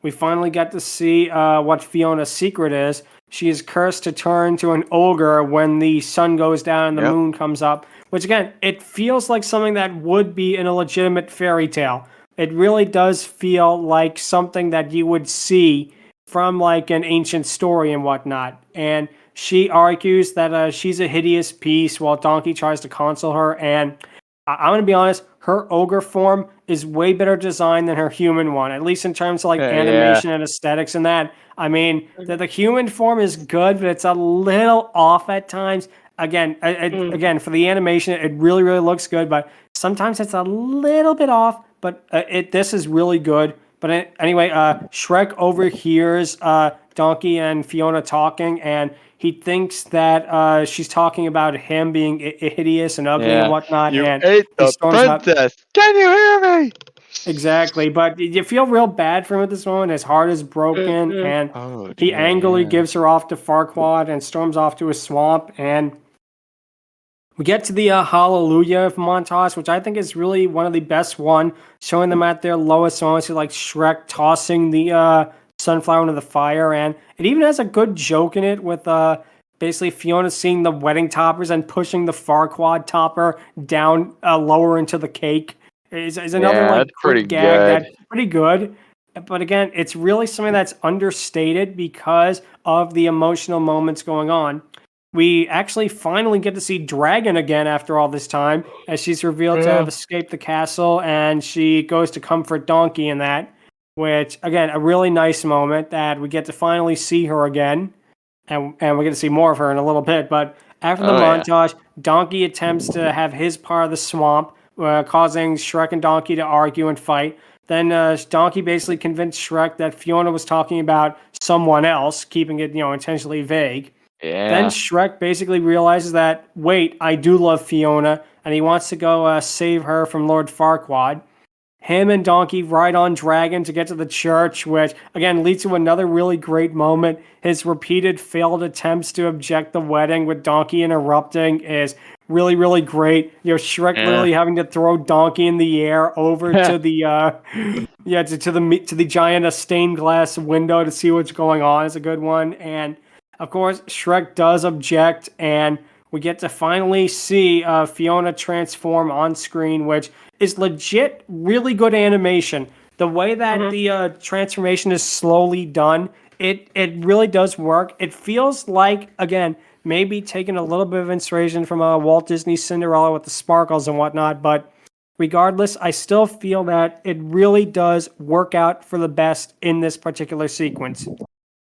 we finally get to see what Fiona's secret is. She is cursed to turn to an ogre when the sun goes down and the moon comes up. Which again, it feels like something that would be in a legitimate fairy tale. It really does feel like something that you would see from like an ancient story and whatnot. And she argues that she's a hideous beast while Donkey tries to console her. And I'm going to be honest, her ogre form is way better designed than her human one, at least in terms of like animation and aesthetics and that. I mean, the human form is good, but it's a little off at times. Again, for the animation, it really, really looks good, but sometimes it's a little bit off, but this is really good. But anyway, Shrek overhears Donkey and Fiona talking, and he thinks that she's talking about him being hideous and ugly and whatnot. You and ate he the storms up. princess. Can you hear me? Exactly, but you feel real bad for him at this moment. His heart is broken, and he angrily gives her off to Farquaad and storms off to a swamp. And we get to the Hallelujah montage, which I think is really one of the best one, showing them at their lowest moments, like Shrek tossing the sunflower into the fire, and it even has a good joke in it with basically Fiona seeing the wedding toppers and pushing the Farquaad topper down lower into the cake. Is another like quick gag that's pretty good. But again, it's really something that's understated because of the emotional moments going on. We actually finally get to see Dragon again after all this time, as she's revealed to have escaped the castle, and she goes to comfort Donkey in that, which, again, a really nice moment that we get to finally see her again, and we get to see more of her in a little bit. But after the montage, Donkey attempts to have his part of the swamp, causing Shrek and Donkey to argue and fight. Then Donkey basically convinced Shrek that Fiona was talking about someone else, keeping it, intentionally vague. Yeah. Then Shrek basically realizes that, wait, I do love Fiona, and he wants to go save her from Lord Farquaad. him and Donkey ride on Dragon to get to the church, which again leads to another really great moment. His repeated failed attempts to object the wedding with Donkey interrupting is really, really great. Shrek literally having to throw Donkey in the air over to the to the giant stained glass window to see what's going on is a good one. And of course, Shrek does object, and we get to finally see Fiona transform on screen, which is legit really good animation. The way that the transformation is slowly done, it really does work. It feels like, again, maybe taking a little bit of inspiration from Walt Disney's Cinderella with the sparkles and whatnot, but regardless, I still feel that it really does work out for the best in this particular sequence.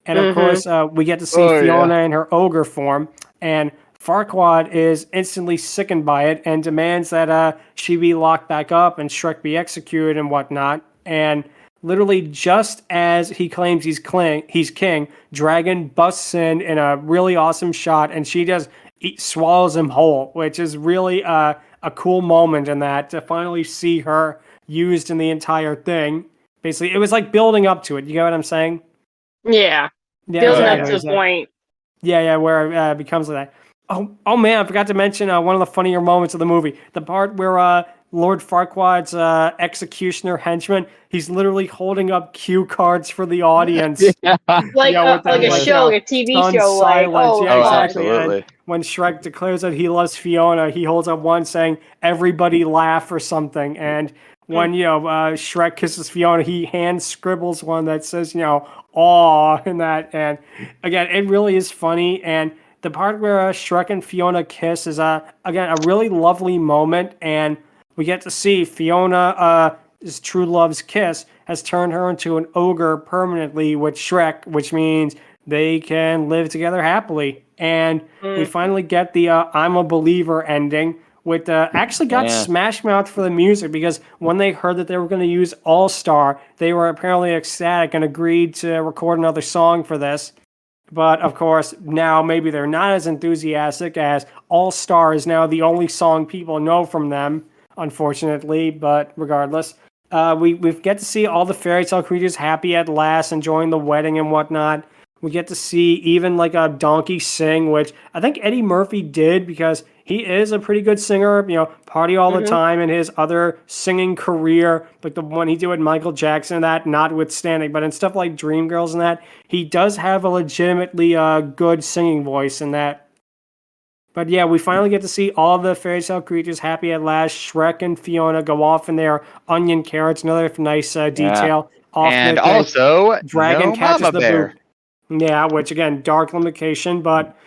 And of course, we get to see Fiona in her ogre form, and Farquaad is instantly sickened by it and demands that she be locked back up and Shrek be executed and whatnot. And literally just as he claims he's king, Dragon busts in a really awesome shot, and she just swallows him whole, which is really a cool moment in that, to finally see her used in the entire thing. Basically, it was like building up to it. You get what I'm saying? Yeah. Building up to the point. Yeah, where it becomes like that. Oh man, I forgot to mention one of the funnier moments of the movie. The part where Lord Farquaad's executioner henchman, he's literally holding up cue cards for the audience. Like a show, a TV show. Exactly. Absolutely. And when Shrek declares that he loves Fiona, he holds up one saying, "Everybody laugh" or something. And when, Shrek kisses Fiona, he hand scribbles one that says, "aw," and that. And again, it really is funny. And the part where Shrek and Fiona kiss is, again, a really lovely moment. And we get to see Fiona's true love's kiss has turned her into an ogre permanently with Shrek, which means they can live together happily. And we finally get the I'm a Believer ending, with actually got Smash Mouth for the music, because when they heard that they were going to use All Star, they were apparently ecstatic and agreed to record another song for this. But of course, now maybe they're not as enthusiastic, as All Star is now the only song people know from them, unfortunately. But regardless, we get to see all the fairy tale creatures happy at last, enjoying the wedding and whatnot. We get to see even like a donkey sing, which I think Eddie Murphy did, because he is a pretty good singer, Party All the Time in his other singing career, like the one he did with Michael Jackson and that, notwithstanding. But in stuff like Dreamgirls and that, he does have a legitimately good singing voice in that. But yeah, we finally get to see all the fairy tale creatures happy at last. Shrek and Fiona go off in their onion carrots, another nice detail. And also, Dragon no catches Mama the Bear. boot. Yeah, which again, dark implication, but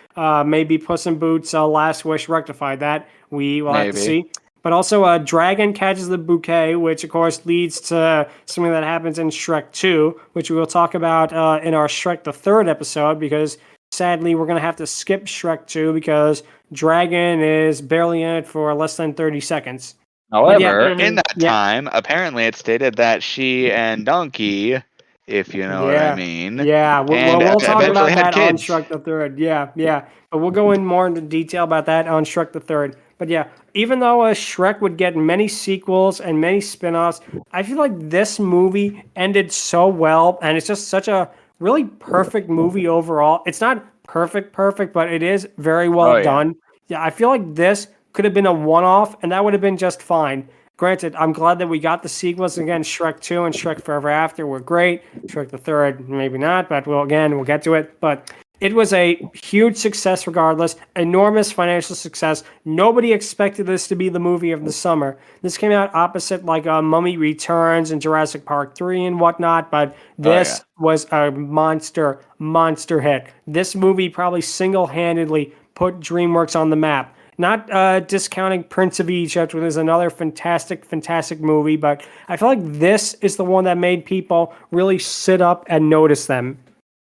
maybe Puss in Boots' last wish rectified that. We will have to see. But also, Dragon catches the bouquet, which of course leads to something that happens in Shrek 2, which we will talk about in our Shrek the Third episode, because sadly we're going to have to skip Shrek 2 because Dragon is barely in it for less than 30 seconds. However, in that time, apparently it stated that she and Donkey, if you know what I mean. Yeah, we'll talk about that on kids. Shrek the Third. Yeah. But we'll go in more into detail about that on Shrek the Third. But yeah, even though Shrek would get many sequels and many spin-offs, I feel like this movie ended so well, and it's just such a really perfect movie overall. It's not perfect, but it is very well done. Yeah, I feel like this could have been a one-off, and that would have been just fine. Granted, I'm glad that we got the sequels. Again, Shrek 2 and Shrek Forever After were great. Shrek the Third, maybe not, but we'll get to it. But it was a huge success regardless, enormous financial success. Nobody expected this to be the movie of the summer. This came out opposite like Mummy Returns and Jurassic Park 3 and whatnot, but this was a monster hit. This movie probably single-handedly put DreamWorks on the map. Not discounting Prince of Egypt, which is another fantastic movie, but I feel like this is the one that made people really sit up and notice them.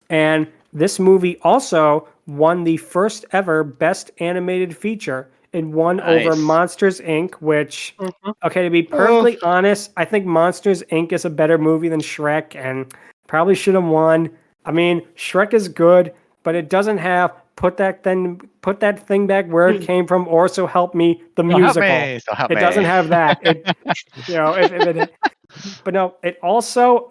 And this movie also won the first ever Best Animated Feature. It won over Monsters, Inc., which, okay, to be perfectly honest, I think Monsters, Inc. is a better movie than Shrek, and probably should have won. I mean, Shrek is good, but it doesn't have put that thing back where it came from, or So Help Me, the musical. So help it me. doesn't have that. It, if But no, it also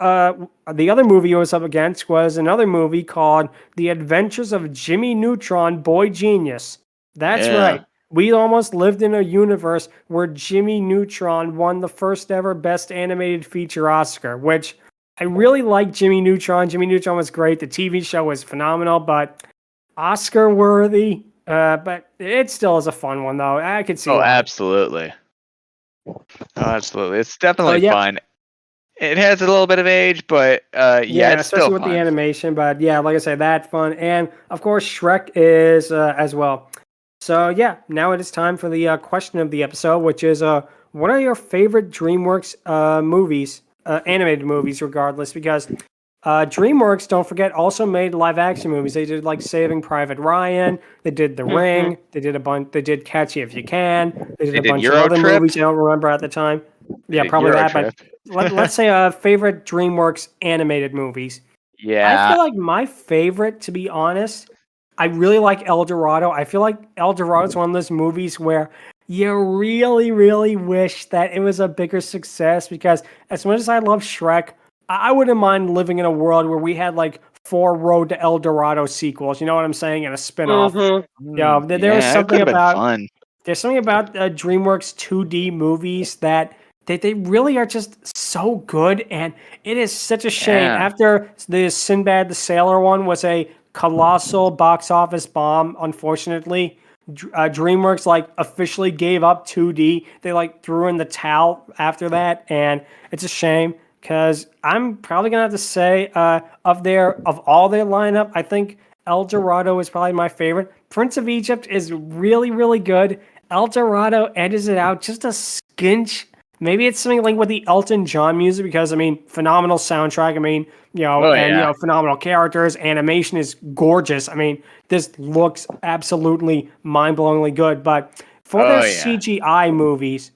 the other movie it was up against was another movie called The Adventures of Jimmy Neutron, Boy Genius. That's Yeah. right. We almost lived in a universe where Jimmy Neutron won the first ever Best Animated Feature Oscar, which I really like Jimmy Neutron. Jimmy Neutron was great. The TV show was phenomenal, but Oscar worthy. But it still is a fun one, though. I could see Oh, why. absolutely. Oh, absolutely. It's So, definitely yeah, fun. It has a little bit of age, but yeah, it's especially still with the fun. animation. But yeah, like I said, that's fun. And of course, Shrek is as well. So yeah, now it is time for the question of the episode, which is what are your favorite DreamWorks movies, animated movies, regardless? Because DreamWorks, don't forget, also made live action movies. They did like Saving Private Ryan. They did The Ring. They did a bunch. They did Catch You If You Can. They did They a did bunch of Euro other Trip. movies I don't remember at the time. They Yeah, did probably Euro that. Trip. But let's say favorite DreamWorks animated movies. I Yeah. feel like my favorite, to be honest, I really like El Dorado. I feel like El Dorado is one of those movies where you really, really wish that it was a bigger success because as much as I love Shrek, I wouldn't mind living in a world where we had like 4 Road to El Dorado sequels. You know what I'm saying? And a spin-off. Yeah, there was Yeah, it could something have been about fun. there's something about DreamWorks 2D movies that they really are just so good, and it is such a shame. Yeah. After the Sinbad the Sailor one was a colossal box office bomb, unfortunately, DreamWorks like officially gave up 2D. They like threw in the towel after that, and it's a shame because I'm probably gonna have to say of all their lineup, I think El Dorado is probably my favorite. Prince of Egypt is really, really good. El Dorado edits it out just a skinch. Maybe it's something like with the Elton John music because I mean, phenomenal soundtrack. I mean, Oh, yeah. phenomenal characters. Animation is gorgeous. I mean, this looks absolutely mind-blowingly good. But for their Oh, yeah. CGI movies,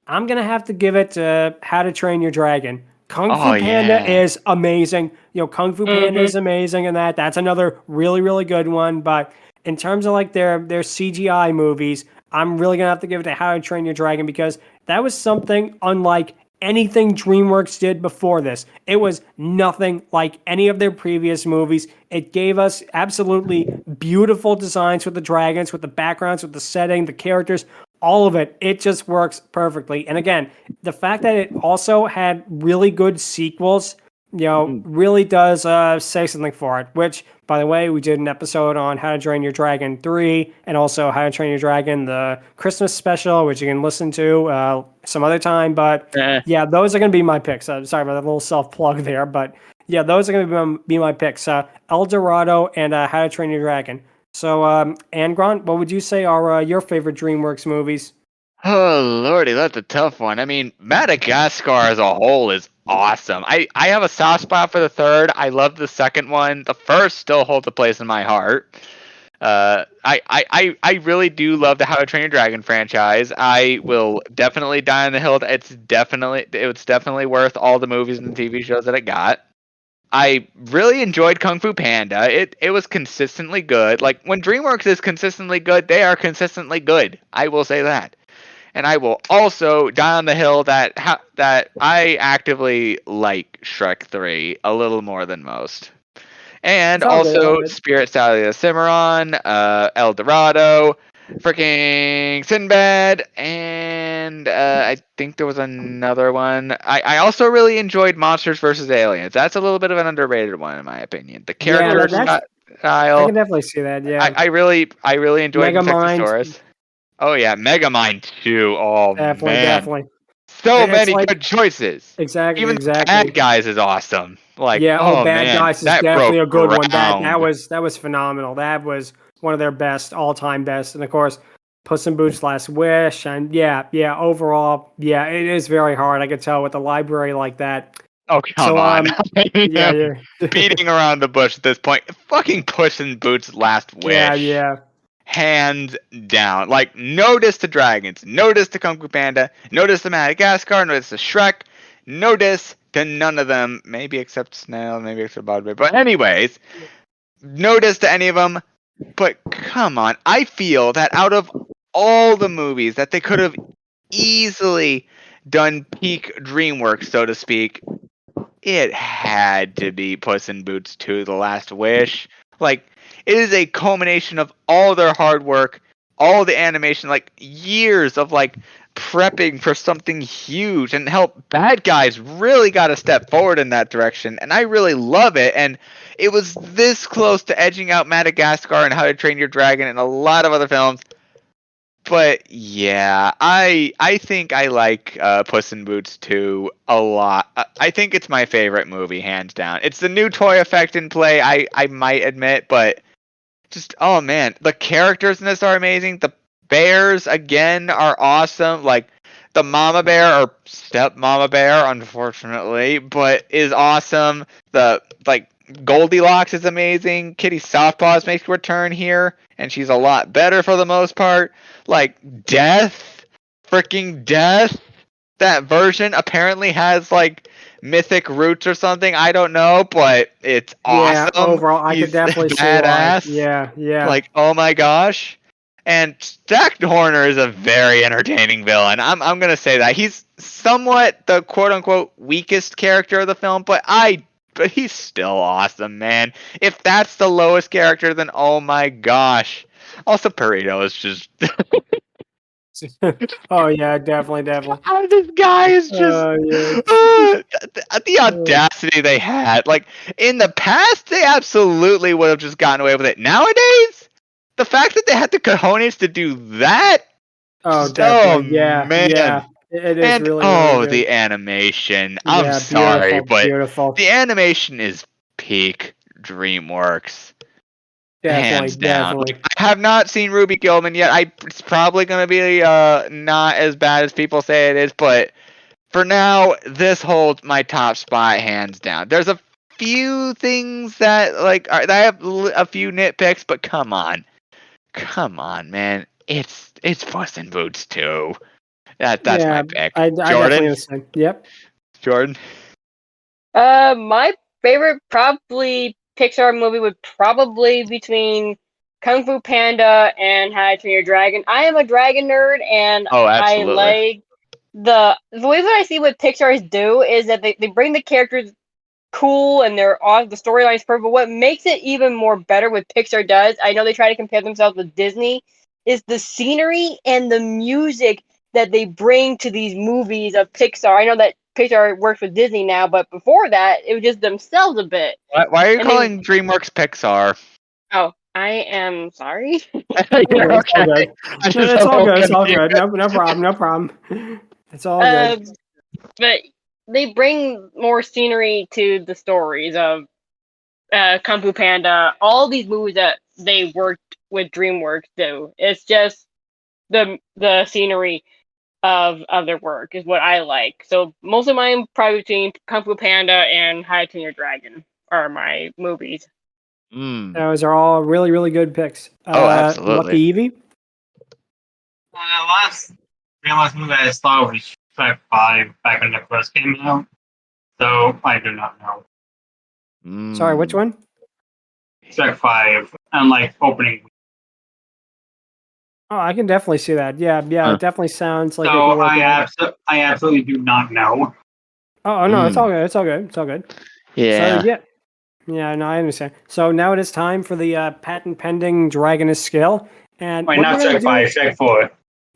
I'm gonna have to give it to How to Train Your Dragon. Kung Fu Oh, Panda yeah. is amazing. Kung Fu Panda is amazing, and that's another really, really good one. But in terms of like their CGI movies, I'm really gonna have to give it to How to Train Your Dragon because that was something unlike anything DreamWorks did before this. It was nothing like any of their previous movies. It gave us absolutely beautiful designs with the dragons, with the backgrounds, with the setting, the characters, all of it. It just works perfectly. And again, the fact that it also had really good sequels, really does say something for it. Which, by the way, we did an episode on How to Train Your Dragon 3 and also How to Train Your Dragon, the Christmas special, which you can listen to some other time. But yeah, those are going to be my picks. Sorry about that little self-plug there. But yeah, those are going to be my picks. El Dorado and How to Train Your Dragon. So, Angron, what would you say are your favorite DreamWorks movies? Oh, lordy, that's a tough one. I mean, Madagascar as a whole is awesome. I have a soft spot for the third. I love the second one. The first still holds a place in my heart. I really do love the How to Train Your Dragon franchise. I will definitely die on the hill. It's definitely worth all the movies and the TV shows that it got. I really enjoyed Kung Fu Panda. It was consistently good. Like when DreamWorks is consistently good, they are consistently good. I will say that. And I will also die on the hill that I actively like Shrek 3 a little more than most. And It's all good, all also good. Spirit Stallion Cimarron, El Dorado, freaking Sinbad, and I think there was another one. I also really enjoyed Monsters vs. Aliens. That's a little bit of an underrated one in my opinion. The Yeah, character I style, can definitely see that. Yeah, I really enjoyed Megamind, Insectosaurus. Oh yeah, Megamind too. Oh definitely, man, definitely. so It's many like good choices. exactly, Even the Bad exactly. Guys is awesome. Like, Yeah. Oh, oh Bad man, Guys is that broke definitely a good one. That ground. was phenomenal. That was one of their best, all time best. And of course, Puss in Boots: Last Wish. And yeah, overall, yeah, it is very hard. I could tell with a library like that. Oh come So on. yeah, yeah, Beating around the bush at this point. Fucking Puss in Boots' Last Wish. yeah. Hands down. Like, no diss to Dragons, no diss to Kung Fu Panda, no diss to Madagascar, no diss to Shrek, no diss to none of them. Maybe except Snail, maybe except Bodway. But anyways, no diss to any of them. But come on. I feel that out of all the movies that they could have easily done peak DreamWorks, so to speak, it had to be Puss in Boots 2: The Last Wish. Like, it is a culmination of all their hard work, all the animation, like years of like prepping for something huge, and help bad guys really got to step forward in that direction, and I really love it. And it was this close to edging out Madagascar and How to Train Your Dragon and a lot of other films. But yeah, I think I like Puss in Boots 2 a lot. I think it's my favorite movie, hands down. It's the new toy effect in play, I might admit, but just, oh man, the characters in this are amazing. The bears, again, are awesome. Like, the mama bear, or step mama bear, unfortunately, but is awesome. The, like, Goldilocks is amazing. Kitty Softpaws makes a return here, and she's a lot better for the most part. Like, freaking Death, that version apparently has, like, mythic roots or something. I don't know, but it's awesome. Yeah, overall, I could definitely see badass. Why. Yeah. Like, oh my gosh. And Jack Horner is a very entertaining villain. I'm gonna say that. He's somewhat the quote-unquote weakest character of the film, but he's still awesome, man. If that's the lowest character, then oh my gosh. Also, Perito is just... Oh yeah, definitely. This guy is just... the audacity they had. Like, in the past, they absolutely would have just gotten away with it. Nowadays, the fact that they had the cojones to do that... Oh, definitely. Yeah, man. Yeah. It is And, really the animation. Yeah, I'm sorry, but beautiful. the animation is peak DreamWorks. Hands down. Definitely. Like, I have not seen Ruby Gilman yet. It's probably going to be not as bad as people say it is, but for now, this holds my top spot hands down. There's a few things that I have a few nitpicks, but come on, man, it's Puss in Boots 2. That's my pick. I Jordan, definitely understand. Yep. Jordan. My favorite probably Pixar movie would probably between Kung Fu Panda and How to Train Your Dragon. I am a dragon nerd, and I like the way that I see what Pixar do is that they bring the characters cool and they're awesome. The storyline's perfect. But what makes it even more better, what Pixar does, I know they try to compare themselves with Disney, is the scenery and the music that they bring to these movies of Pixar. I know that Pixar works with Disney now, but before that, it was just themselves a bit. Why are you calling DreamWorks Pixar? Oh, I am sorry. It's all good. It's all good. No problem. It's all good. But they bring more scenery to the stories of Kung Fu Panda. All these movies that they worked with DreamWorks do. It's just the scenery of their work is what I like. So most of mine probably between Kung Fu Panda and How to Train Your Dragon are my movies. Those are all really, really good picks. Absolutely. LuckyEevee? Last movie I saw was Shrek 5 back when it first came out. So I do not know. Sorry, which one? Shrek 5, and opening. Oh, I can definitely see that. Yeah, it definitely sounds like. So I absolutely do not know. Oh no, it's all good. It's all good. Yeah. So, yeah, no, I understand. So now it is time for the patent pending Dragoness Scale, and Wait, not Shrek 5, Shrek 4.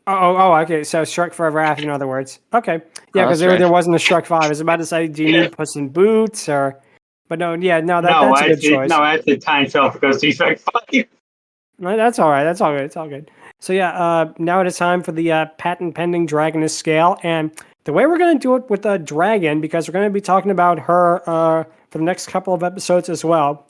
Oh, okay. So Shrek Forever After, in other words. Okay, yeah, because there wasn't a Shrek 5. I was about to say, do you need Puss in Boots or? But no, that's a good choice. No, that's the time shelf because he's Shrek 5. No, that's all right. That's all good. It's all good. So now it is time for the patent pending Dragoness Scale, and the way we're going to do it with a dragon, because we're going to be talking about her for the next couple of episodes as well.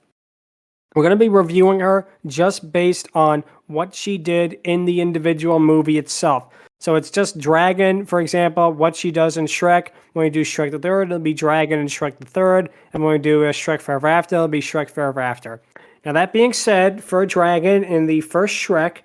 We're going to be reviewing her just based on what she did in the individual movie itself. So it's just Dragon, for example, what she does in Shrek. When we do Shrek the Third, it'll be Dragon and Shrek the Third. And when we do Shrek Forever After, it'll be Shrek Forever After. Now that being said, for Dragon in the first Shrek,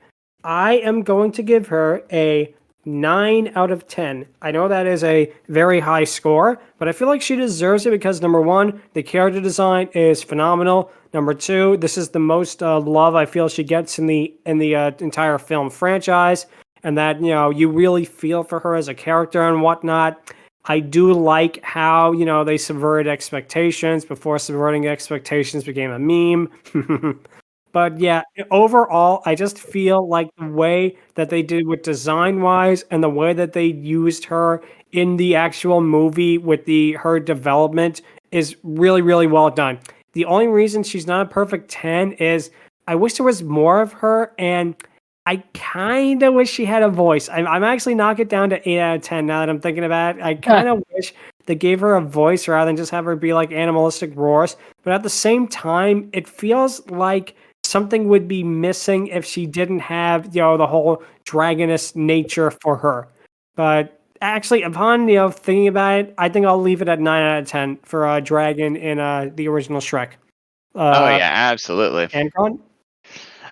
I am going to give her a 9 out of 10. I know that is a very high score, but I feel like she deserves it because, number one, the character design is phenomenal. Number two, this is the most love I feel she gets in the entire film franchise. and that, you really feel for her as a character and whatnot. I do like how, they subverted expectations before subverting expectations became a meme. But yeah, overall, I just feel like the way that they did with design-wise and the way that they used her in the actual movie with her development is really, really well done. The only reason she's not a perfect 10 is I wish there was more of her, and I kind of wish she had a voice. I'm actually knocking it down to 8 out of 10 now that I'm thinking about it. I kind of wish they gave her a voice rather than just have her be like animalistic roars. But at the same time, it feels like something would be missing if she didn't have, the whole dragoness nature for her. But actually, upon, thinking about it, I think I'll leave it at 9 out of 10 for a dragon in the original Shrek. Oh yeah, absolutely. Angron?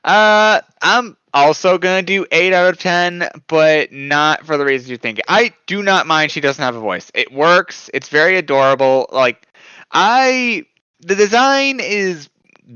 I'm also gonna do 8 out of 10, but not for the reasons you think. I do not mind she doesn't have a voice. It works. It's very adorable. Like, the design is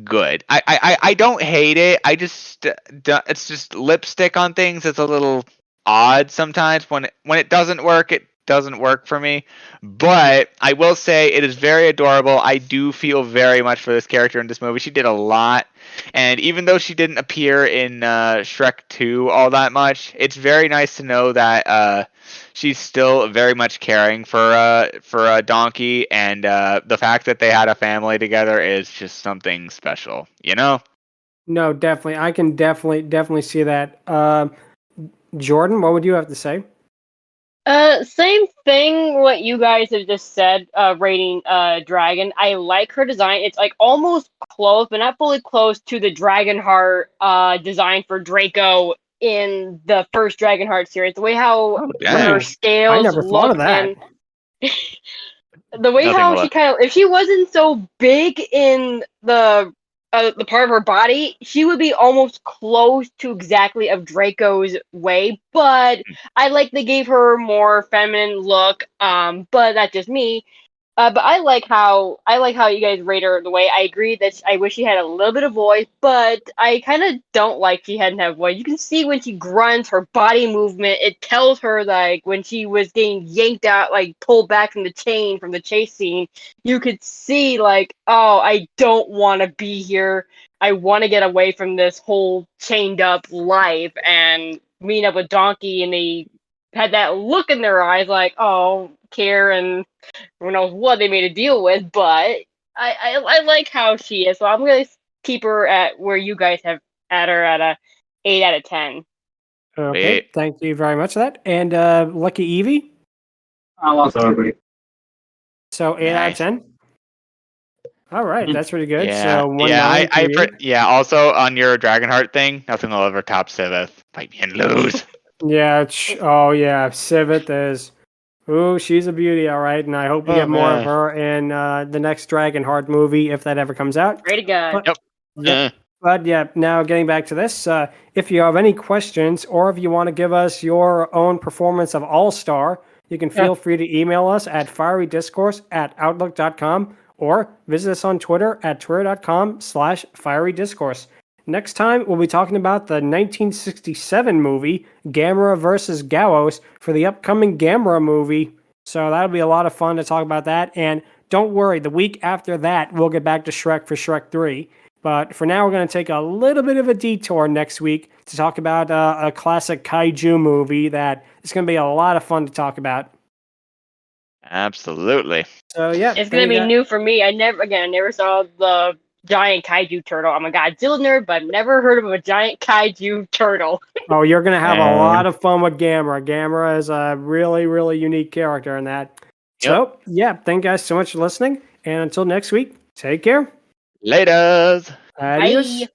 good. I don't hate it. I just it's just lipstick on things. It's a little odd sometimes. When it doesn't work, it doesn't work for me. But I will say it is very adorable. I do feel very much for this character in this movie. She did a lot. And even though she didn't appear in Shrek 2 all that much, it's very nice to know that she's still very much caring for a donkey, and the fact that they had a family together is just something special, No, definitely. I can definitely see that. Jordan, what would you have to say? Same thing what you guys have just said, rating Dragon. I like her design. It's like almost close, but not fully close to the Dragonheart design for Draco in the first Dragonheart series. The way how her scales I never thought of that. and the way how she kind of, if she wasn't so big in the part of her body, she would be almost close to exactly of Draco's way. But I like they gave her more feminine look. But that's just me. But I like how you guys rate her the way. I agree that I wish she had a little bit of voice, but I kind of don't like she hadn't have voice. You can see when she grunts, her body movement. It tells her like when she was getting yanked out, like pulled back from the chain from the chase scene. You could see like, oh, I don't want to be here. I want to get away from this whole chained up life and meet up with Donkey, and they had that look in their eyes like, oh, care and who knows what they made a deal with, but I like how she is, so I'm gonna keep her at where you guys have at her at a 8 out of 10. Okay, thank you very much for that. And LuckyEevee? I'll also agree. So 8 out of 10? All right, that's pretty good. Yeah, So also on your Dragonheart thing, nothing will ever top Siveth. Fight me and lose. Yeah, Siveth is... Ooh, she's a beauty, all right, and I hope we get more of her in the next Dragonheart movie, if that ever comes out. Pray to God. Yep. But yeah, now getting back to this, if you have any questions, or if you want to give us your own performance of All-Star, you can feel free to email us at fierydiscourse@outlook.com, or visit us on Twitter at twitter.com/fierydiscourse. Next time, we'll be talking about the 1967 movie, Gamera vs. Gallows, for the upcoming Gamera movie. So that'll be a lot of fun to talk about that. And don't worry, the week after that, we'll get back to Shrek for Shrek 3. But for now, we're going to take a little bit of a detour next week to talk about a classic kaiju movie that is going to be a lot of fun to talk about. Absolutely. So yeah, it's going to be new for me. I never saw the giant kaiju turtle. I'm a Godzilla nerd, but I've never heard of a giant kaiju turtle. Oh, you're going to have a lot of fun with Gamera. Gamera is a really, really unique character in that. Yep. So, yeah, thank you guys so much for listening. And until next week, take care. Laters. Adios. Bye.